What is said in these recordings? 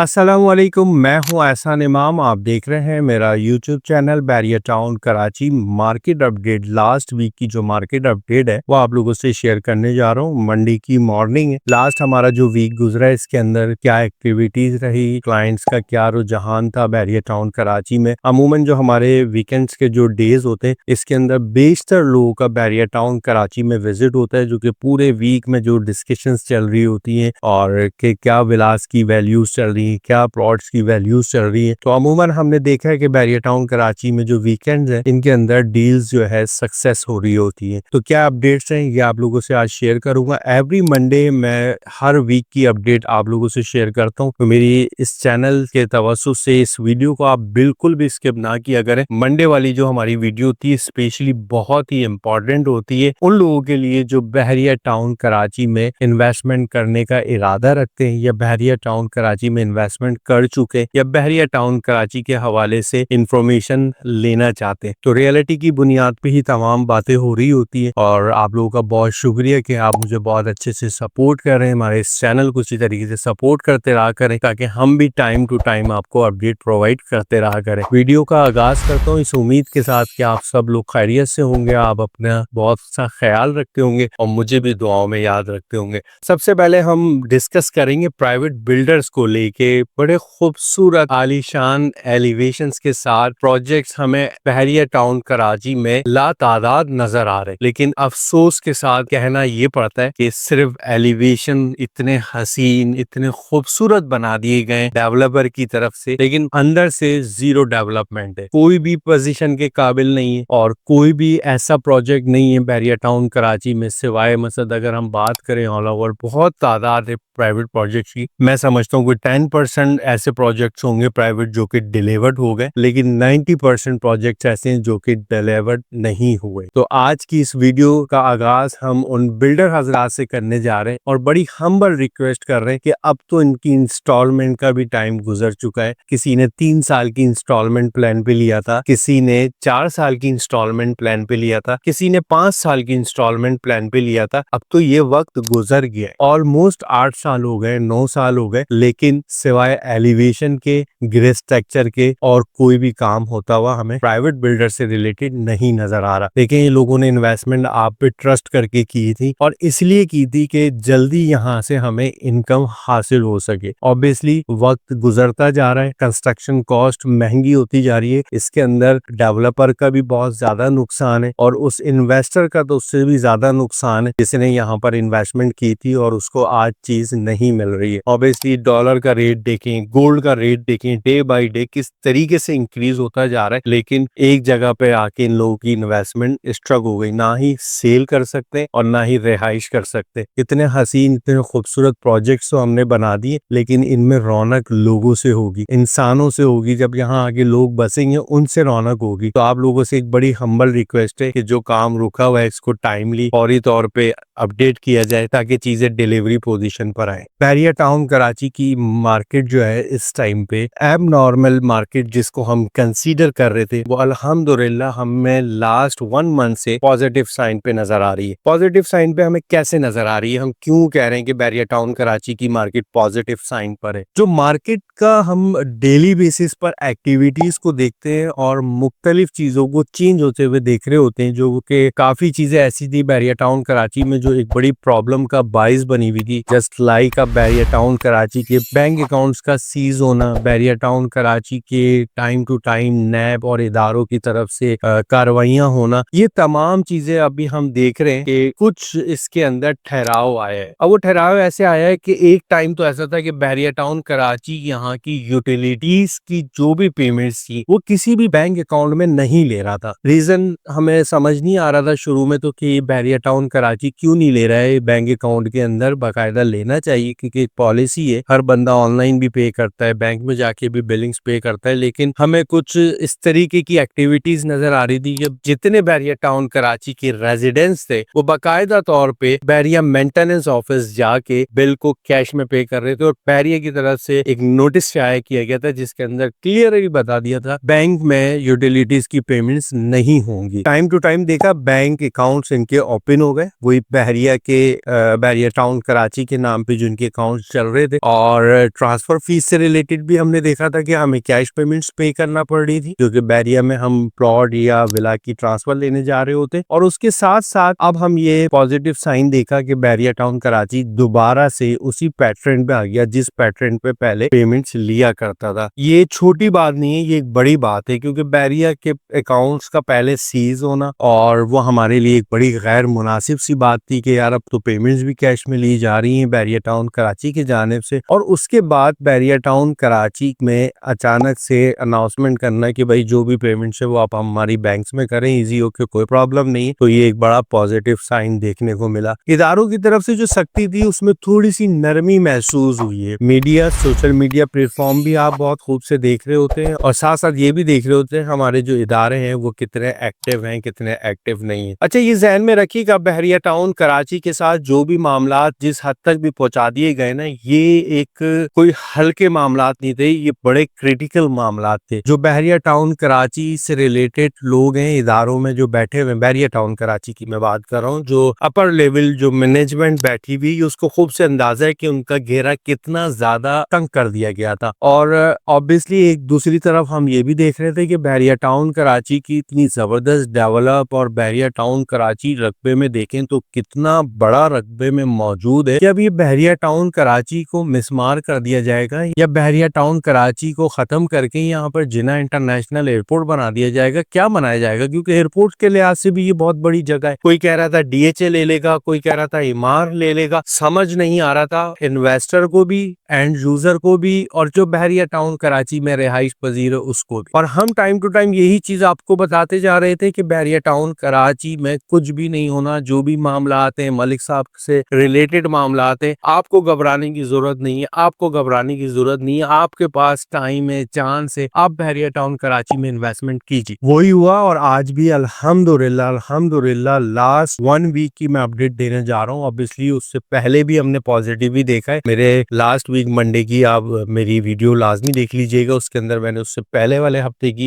अस्सलामुअलैकुम, मैं हूं एहसान इमाम। आप देख रहे हैं मेरा YouTube channel barrier town Karachi. Market update, last week की जो मार्केट अपडेट है वो आप लोगों से शेयर करने जा रहा हूं। मंडे की मॉर्निंग है। लास्ट हमारा जो वीक गुजरा है इसके अंदर क्या एक्टिविटीज रही, क्लाइंट्स का क्या रुझान था बैरियर टाउन कराची में। अमूमन जो हमारे वीकेंड्स के जो डेज होते हैं इसके अंदर बेशतर लोगों का बैरियर टाउन कराची में विजिट होता है, जो कि पूरे वीक में जो डिस्कशंस चल रही होती हैं और कि क्या विलास की वैल्यूज चल रही है, क्या प्लॉट्स की वैल्यूज चल रही है। तो अमूमन हमने देखा है कि बैरियर टाउन कराची में जो वीकेंड्स हैं इनके अंदर डील्स जो है सक्सेस हो रही होती है। तो क्या अपडेट्स हैं ये आप लोगों से आज शेयर करूंगा। एवरी मंडे मैं हर वीक की अपडेट आप लोगों से शेयर करता हूँ। तो मेरी इस चैनल के तवज्जुह से इस वीडियो को आप बिल्कुल भी स्किप ना किया करें। मंडे वाली जो हमारी वीडियो होती है स्पेशली बहुत ही इंपॉर्टेंट होती है उन लोगों के लिए जो बहरिया टाउन कराची में इन्वेस्टमेंट करने का इरादा रखते हैं या बहरिया टाउन कराची में इन्वेस्टमेंट कर चुके या बहरिया टाउन कराची के हवाले से इंफॉर्मेशन लेना चाहते हैं। तो रियलिटी की बुनियाद पे ही तमाम बातें हो रही होती है और आप लोगों का बहुत शुक्रिया कि आप मुझे बहुत अच्छे से सपोर्ट कर रहे हैं। हमारे इस चैनल को इसी तरीके से सपोर्ट करते रहा करें ताकि हम भी टाइम टू टाइम आपको अपडेट प्रोवाइड करते रहा करें। वीडियो का आगाज करता हूँ इस उम्मीद के साथ कि आप सब लोग खैरियत से होंगे, आप अपना बहुत सा ख्याल रखते होंगे और मुझे भी दुआओं में याद रखते होंगे। सबसे पहले हम डिस्कस करेंगे प्राइवेट बिल्डर्स को लेके। बड़े खूबसूरत आलीशान एलिवेशंस के साथ प्रोजेक्ट्स हमें बहरिया टाउन कराची में लातादाद नजर आ रहे, लेकिन अफसोस के साथ कहना ये पड़ता है कि सिर्फ एलिवेशन इतने हसीन, इतने खूबसूरत बना दिए गए डेवलपर की तरफ से, लेकिन अंदर से जीरो डेवलपमेंट है। कोई भी पोजीशन के काबिल नहीं है और कोई भी ऐसा प्रोजेक्ट नहीं है बहरिया टाउन कराची में सिवाय मसद अगर हम बात करें ऑल ओवर बहुत तादाद है प्राइवेट प्रोजेक्ट की। मैं समझता हूँ कि 10% ऐसे प्रोजेक्ट्स होंगे प्राइवेट जो कि डिलीवर्ड हो गए, लेकिन 90% प्रोजेक्ट्स ऐसे हैं जो कि डिलीवर्ड नहीं हुए। तो आज की इस वीडियो का आगाज हम उन बिल्डर हजरात से करने जा रहे हैं और बड़ी हम्बल रिक्वेस्ट कर रहे हैं कि अब तो इनकी इंस्टॉलमेंट का भी टाइम गुजर चुका है। किसी ने 3 साल की इंस्टॉलमेंट प्लान पे लिया था, किसी ने 4 साल की इंस्टॉलमेंट प्लान पे लिया था, किसी ने 5 साल की इंस्टॉलमेंट प्लान पे लिया था। अब तो ये वक्त गुजर गया है, ऑलमोस्ट 8 साल हो गए, 9 साल हो गए, लेकिन सिवाय एलिवेशन के, ग्रे स्ट्रक्चर के और कोई भी काम होता हुआ हमें प्राइवेट बिल्डर से रिलेटेड नहीं नजर आ रहा। देखिए, ये लोगों ने इन्वेस्टमेंट आप पे ट्रस्ट करके की थी और इसलिए की थी कि जल्दी यहाँ से हमें इनकम हासिल हो सके। ऑब्वियसली वक्त गुजरता जा रहा है, कंस्ट्रक्शन कॉस्ट महंगी होती जा रही है, इसके अंदर डेवलपर का भी बहुत ज्यादा नुकसान है और उस इन्वेस्टर का तो उससे भी ज्यादा नुकसान है जिसने यहाँ पर इन्वेस्टमेंट की थी और उसको आज चीज नहीं मिल रही है। ऑब्वियसली डॉलर का रेट देखें, गोल्ड का रेट देखें, डे बाय डे किस तरीके से इंक्रीज होता जा रहा है, लेकिन एक जगह पे आके इन लोगों की इन्वेस्टमेंट स्ट्रक हो गई। ना ही सेल कर सकते और ना ही रिहाइश कर सकते। इतने हसीन, इतने खूबसूरत प्रोजेक्ट्स तो हमने बना दिए, लेकिन इनमें रौनक लोगों से होगी, इंसानों से होगी। जब यहाँ आगे लोग बसेंगे उनसे रौनक होगी। तो आप लोगों से एक बड़ी हम्बल रिक्वेस्ट है कि जो काम रुका हुआ है इसको टाइमली फौरी तौर पे अपडेट किया जाए ताकि चीजें डिलीवरी पोजीशन पर आए। बहरिया टाउन कराची की मार्केट जो है इस टाइम पे एब नॉर्मल मार्केट जिसको हम कंसीडर कर रहे थे वो अल्हम्दुलिल्लाह हमें लास्ट 1 मंथ से पॉजिटिव साइन पे नजर आ रही है। पॉजिटिव साइन पे हमें कैसे नजर आ रही है, हम क्यों कह रहे हैं कि बहरिया टाउन कराची की मार्केट पॉजिटिव साइन पर है? जो मार्केट का हम डेली बेसिस पर एक्टिविटीज को देखते हैं और मुख्तलिफ चीजों को चेंज होते हुए देख रहे होते हैं, जो कि काफी चीजें ऐसी थी बहरिया टाउन कराची में जो एक बड़ी प्रॉब्लम का बाइस बनी हुई थी। जस्ट लाइक अब बहरिया टाउन कराची के बैंक अकाउंट्स का सीज होना, बहरिया टाउन कराची के टाइम टू टाइम नैब और इदारों की तरफ से कार्रवाइयां होना, ये तमाम चीजें अभी हम देख रहे हैं कि कुछ इसके अंदर ठहराव आया है। अब वो ठहराव ऐसे आया है कि एक टाइम तो ऐसा था कि बहरिया टाउन कराची यहाँ की यूटिलिटीज की जो भी पेमेंट्स थी वो किसी भी बैंक अकाउंट में नहीं ले रहा था। रीजन हमें समझ नहीं आ रहा था शुरू में तो कि बहरिया टाउन कराची क्यों नहीं ले रहा है, बैंक अकाउंट के अंदर बाकायदा लेना चाहिए क्योंकि एक पॉलिसी है, हर बंदा ऑनलाइन भी पे करता है, बैंक में जाके जाके भी बिलिंग्स पे करता है, लेकिन हमें कुछ इस तरीके की एक्टिविटीज नजर आ रही थी कि जितने बैरिया टाउन कराची के रेजिडेंट्स थे वो बाकायदा तौर पे बैरिया मेंटेनेंस ऑफिस जाके बिल को कैश में पे कर रहे थे, और बैरिया की तरफ से एक नोटिस शाया किया गया था जिसके अंदर क्लियरली बता दिया था बैंक में यूटिलिटीज की पेमेंट्स नहीं होंगी। टाइम टू टाइम देखा बैंक अकाउंट्स इनके ओपन हो गए, वही बैरिया के बैरिया टाउन कराची के नाम पे जो इनके अकाउंट चल रहे थे, और ट्रांसफर फीस से रिलेटेड भी हमने देखा था कि हमें कैश पेमेंट्स पे करना पड़ रही थी, जो कि बैरिया में हम प्लॉट या विला की ट्रांसफर लेने जा रहे होते। और उसके साथ साथ अब हम ये पॉजिटिव साइन देखा कि बैरिया टाउन कराची दोबारा से उसी पैटर्न पे आ गया जिस पैटर्न पे पहले पेमेंट्स लिया करता था। ये छोटी बात नहीं है, ये एक बड़ी बात है, क्योंकि बैरिया के अकाउंट्स का पहले सीज होना और वो हमारे लिए एक बड़ी गैर मुनासिब सी बात थी कि यार अब तो पेमेंट्स भी कैश में ली जा रही हैं बैरिया टाउन कराची की जानिब से। और उसके बाद बैरिया टाउन कराची में अचानक से अनाउंसमेंट करना कि भाई जो भी पेमेंट्स है वो आप हमारी बैंक्स में करें, इजी होके कोई प्रॉब्लम नहीं। तो ये एक बड़ा पॉजिटिव साइन देखने को मिला। इदारों की तरफ से जो सख्ती थी उसमें थोड़ी सी नरमी महसूस हुई है। मीडिया, सोशल मीडिया प्लेटफॉर्म भी आप बहुत खूब से देख रहे होते हैं, और साथ साथ ये भी देख रहे होते हैं हमारे जो इदारे हैं वो कितने एक्टिव हैं, कितने एक्टिव नहीं है। अच्छा, ये जहन में रखिएगा बैरिया टाउन कराची के साथ जो भी मामला जिस हद तक भी पहुंचा दिए गए ना, ये एक कोई हल्के मामला नहीं थे, ये बड़े क्रिटिकल मामला थे। जो बैरिया टाउन कराची से रिलेटेड लोग हैं इदारों में जो बैठे हुए, बैरिया टाउन कराची की मैं बात कर रहा हूँ, जो अपर लेवल जो मैनेजमेंट बैठी हुई, उसको खूब से अंदाजा है कि उनका घेरा कितना ज्यादा तंग कर दिया गया था। और ऑब्वियसली एक दूसरी तरफ हम ये भी देख रहे थे कि बैरिया टाउन कराची की इतनी जबरदस्त डेवलप, और बैरिया टाउन कराची रकबे में देखें तो कितना बड़ा रकबे में मौजूद है कि अब ये बैरिया टाउन कराची को मिसमार कर दिया जाएगा, या बैरिया टाउन कराची को खत्म करके यहाँ पर जिना इंटरनेशनल एयरपोर्ट बना दिया जाएगा। क्या बनाया जाएगा, क्योंकि एयरपोर्ट के लिहाज से भी ये बहुत बड़ी जगह है। कोई कह रहा था डीएचए ले लेगा, कोई कह रहा था इमार ले लेगा, समझ नहीं आ रहा था इन्वेस्टर को भी, एंड यूजर को भी, और जो बैरिया टाउन कराची में रिहाइश पजीर है उसको भी। और हम टाइम टू टाइम यही चीज आपको बताते जा रहे थे कि बैरिया टाउन कराची में कुछ भी नहीं होना। जो भी मामला आते हैं, मलिक साहब से रिलेटेड मामला आते हैं, आपको घबराने की जरूरत नहीं है, आपको घबराने की जरूरत नहीं है। आपके पास टाइम है, चांस है, आप बैरिया टाउन कराची में इन्वेस्टमेंट कीजिए। वही हुआ, और आज भी अल्हम्दुलिल्लाह लास्ट 1 वीक की मैं अपडेट देने जा रहा हूँ। ऑब्वियसली उससे पहले भी हमने पॉजिटिव ही देखा है। मेरे लास्ट वीक मंडे की आप मेरी वीडियो लाजमी देख लीजिएगा, उसके अंदर मैंने उससे पहले वाले हफ्ते की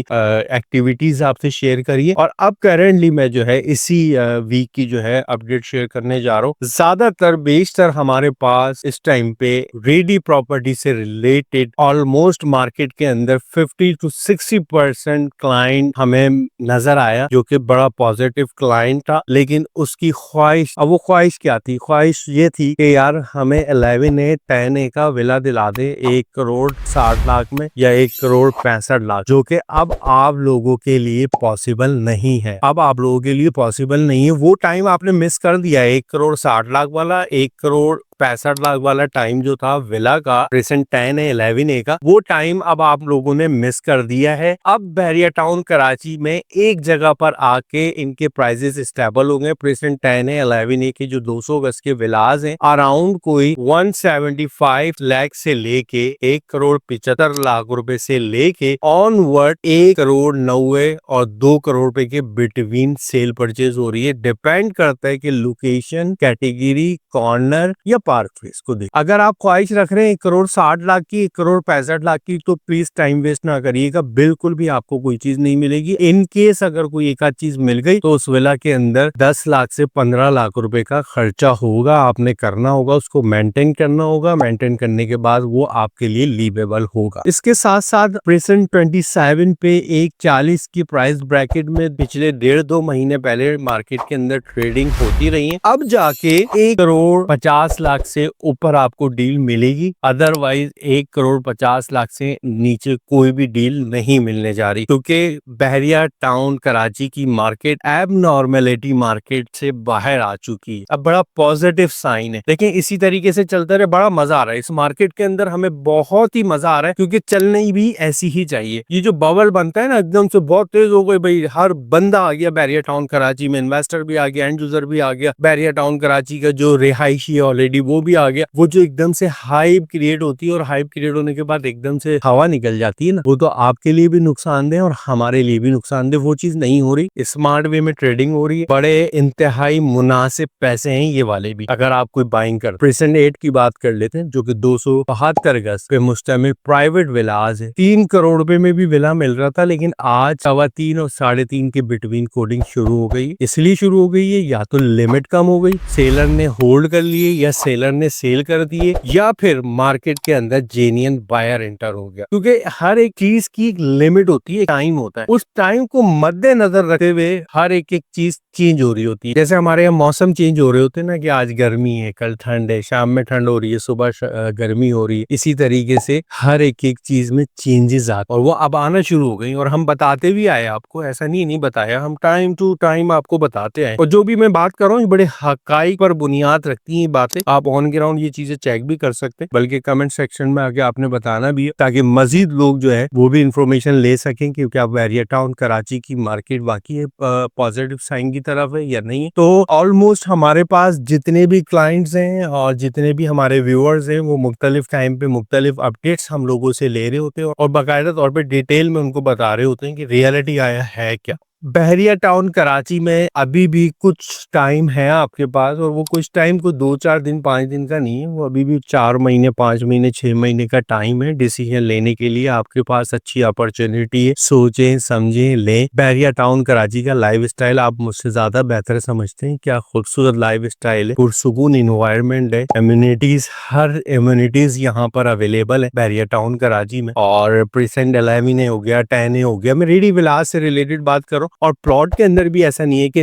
एक्टिविटीज आपसे शेयर करी है। और अब करेंटली मैं जो है इसी वीक की जो है अपडेट शेयर करने जा रहा हूँ। ज्यादातर बेशतर हमारे पास इस टाइम पे रेडी प्रॉपर्टी से रिलेटेड ऑलमोस्ट मार्केट के अंदर 50 to 60% क्लाइंट हमें नजर आया, जो कि बड़ा पॉजिटिव क्लाइंट था। लेकिन उसकी ख्वाहिश, अब वो ख्वाहिश क्या थी? ख्वाहिश ये थी कि यार हमें 11A 10A का विला दिला दे 1,60,00,000 में, या 1,65,00,000, जो कि अब आप लोगों के लिए पॉसिबल नहीं है। अब आप लोगों के लिए पॉसिबल नहीं है। वो टाइम आपने मिस कर दिया। 1,60,00,000 वाला, 1,65,00,000 वाला टाइम जो था विला का, प्रेजेंट 10A 11A का, वो टाइम अब आप लोगों ने मिस कर दिया है। अब बैरिया टाउन कराची में एक जगह पर आके इनके प्राइसेस स्टेबल हो गए। प्रेजेंट 10A 11A के जो 200 गज के विलाज हैं, अराउंड कोई 175 लाख से लेके 1,75,00,000 रुपए से लेके ऑनवर्ड 1,90,00,000 और 2 करोड़ रुपए के बिटवीन सेल परचेज हो रही है। डिपेंड करता है कि लोकेशन, कैटेगरी, कॉर्नर या पार्क फेस को देख। अगर आप ख्वाहिश रख रहे हैं 1,60,00,000 की, 1,65,00,000 की, तो प्लीज टाइम वेस्ट ना करिएगा। बिल्कुल भी आपको कोई चीज नहीं मिलेगी। इन केस अगर कोई एक आध चीज मिल गई तो उस विला के अंदर 10 लाख से 15 लाख रुपए का खर्चा होगा, आपने करना होगा, उसको मेंटेन करना होगा। मेंटेन करने के बाद वो आपके लिए लीवेबल होगा। इसके साथ साथ प्रेजेंट 27 पे 1,40 की प्राइस ब्रैकेट में पिछले 1.5-2 महीने पहले मार्केट के अंदर ट्रेडिंग होती रही है। अब जाके 1,50,00,000 से ऊपर आपको डील मिलेगी, अदरवाइज 1,50,00,000 से नीचे कोई भी डील नहीं मिलने जा रही, क्योंकि बैरिया टाउन कराची की मार्केट एबनॉर्मेलिटी मार्केट से बाहर आ चुकी है। अब बड़ा पॉजिटिव साइन है। देखिए इसी तरीके से चलता रहे, बड़ा मजा आ रहा है इस मार्केट के अंदर, हमें बहुत ही मजा आ रहा है, क्योंकि चलनी भी ऐसी ही चाहिए। ये जो बबल बनता है ना, एकदम से बहुत तेज हो गई भाई, हर बंदा आ गया बैरिया टाउन कराची में, इन्वेस्टर भी आ गया, एंड यूजर भी आ गया। बैरिया टाउन कराची का जो रिहायशी ऑलरेडी वो भी आ गया। वो जो एकदम से हाइप क्रिएट होती है और हाइप क्रिएट होने के बाद एकदम से हवा निकल जाती है ना, वो तो आपके लिए भी नुकसानदेह और हमारे लिए भी नुकसानदेह। वो चीज नहीं हो रही, स्मार्ट वे में ट्रेडिंग हो रही है, बड़े इंतहाई मुनासिब पैसे हैं ये वाले भी अगर आप कोई बाइंग कर। प्रेजेंट 8 की बात कर लेते हैं, जो कि 272 गज पे मुश्तमिल प्राइवेट विलाज है। 3 करोड़ रुपए में भी विला मिल रहा था, लेकिन आज 3.25 और 3.5 के बिटवीन कोडिंग शुरू हो गई। इसलिए शुरू हो गई है या तो लिमिट कम हो गई, सेलर ने होल्ड कर लिए, या सेलर ने सेल कर दिए, या फिर मार्केट के अंदर जेन्युइन बायर एंटर हो गया। क्योंकि हर एक चीज की एक लिमिट होती है, टाइम होता है, उस टाइम को मद्देनजर रखते हुए हर एक चीज चेंज हो रही होती है। जैसे हमारे यहाँ मौसम चेंज हो रहे होते हैं ना, कि आज गर्मी है, कल ठंड है, शाम में ठंड हो रही है, सुबह गर्मी हो रही है। इसी तरीके से हर एक चीज में चेंजेस आते और वो अब आना शुरू हो गई। और हम बताते भी आए आपको, ऐसा नहीं बताया, हम टाइम टू टाइम आपको बताते आए। और जो भी मैं बात कर रहा हूँ बड़े हकाइक पर बुनियाद रखती है बातें। आप ऑन ग्राउंड ये चीजें चेक भी कर सकते हैं, बल्कि कमेंट सेक्शन में आके आपने बताना भी है, ताकि मजीद लोग जो है वो भी इंफॉर्मेशन ले सकें, क्योंकि अब बैरियर टाउन कराची की मार्केट वाकई पॉजिटिव साइन की तरफ है या नहीं। तो ऑलमोस्ट हमारे पास जितने भी क्लाइंट्स हैं और जितने भी हमारे व्यूअर्स हैं, वो मुख्तलिफ टाइम पे मुख्तलिफ अपडेट्स हम लोगों से ले रहे होते हैं और बाकायदा तौर पे डिटेल में उनको बता रहे होते हैं कि रियलिटी आया है क्या। बहरिया टाउन कराची में अभी भी कुछ टाइम है आपके पास, और वो कुछ टाइम को 2-4 दिन 5 दिन का नहीं है, वो अभी भी 4 महीने 5 महीने 6 महीने का टाइम है डिसीजन लेने के लिए। आपके पास अच्छी अपॉर्चुनिटी है, सोचें समझें लें। बहरिया टाउन कराची का लाइफ स्टाइल आप मुझसे ज्यादा बेहतर समझते हैं। क्या खूबसूरत लाइफ स्टाइल है, पुरसुकून इन्वायरमेंट है, एम्यूनिटीज, हर एम्यूनिटीज यहाँ पर अवेलेबल है बहरिया टाउन कराची में। और प्रेजेंट 11 हो गया, 10 हो गया, मैं रेडी विलास से रिलेटेड बात करूँ। और प्लॉट के अंदर भी ऐसा नहीं है कि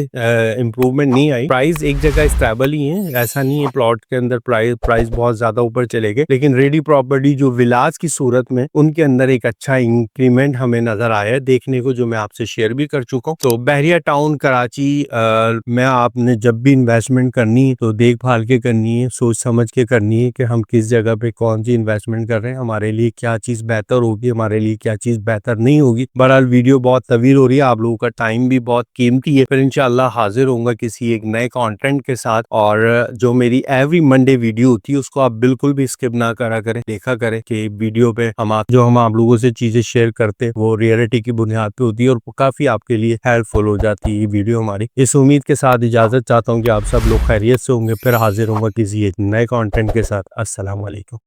इम्प्रूवमेंट नहीं आई, प्राइस एक जगह स्टेबल ही है। ऐसा नहीं है प्लॉट के अंदर प्राइस बहुत ज्यादा ऊपर चले गए, लेकिन रेडी प्रॉपर्टी जो विलास की सूरत में, उनके अंदर एक अच्छा इंक्रीमेंट हमें नजर आया है देखने को, जो मैं आपसे शेयर भी कर चुका हूँ। तो बहरिया टाउन कराची में आपने जब भी इन्वेस्टमेंट करनी है तो देखभाल के करनी है, सोच समझ के करनी है कि हम किस जगह पे कौन सी इन्वेस्टमेंट कर रहे हैं, हमारे लिए क्या चीज बेहतर होगी, हमारे लिए क्या चीज बेहतर नहीं होगी। बहरहाल वीडियो बहुत तवील हो रही है, आप लोगों का टाइम भी बहुत कीमती है। फिर इंशाल्लाह हाजिर होऊंगा किसी एक नए कंटेंट के साथ। और जो मेरी एवरी मंडे वीडियो होती है उसको आप बिल्कुल भी स्किप ना करा करें, देखा करें कि वीडियो पे हम आप लोगों से चीजें शेयर करते हैं वो रियलिटी की बुनियाद पे होती है और काफी आपके लिए हेल्पफुल हो जाती है ये वीडियो हमारी। इस उम्मीद के साथ इजाजत चाहता हूँ कि आप सब लोग खैरियत से होंगे। फिर हाजिर होंगे किसी एक नए कॉन्टेंट के साथ। अस्सलाम वालेकुम।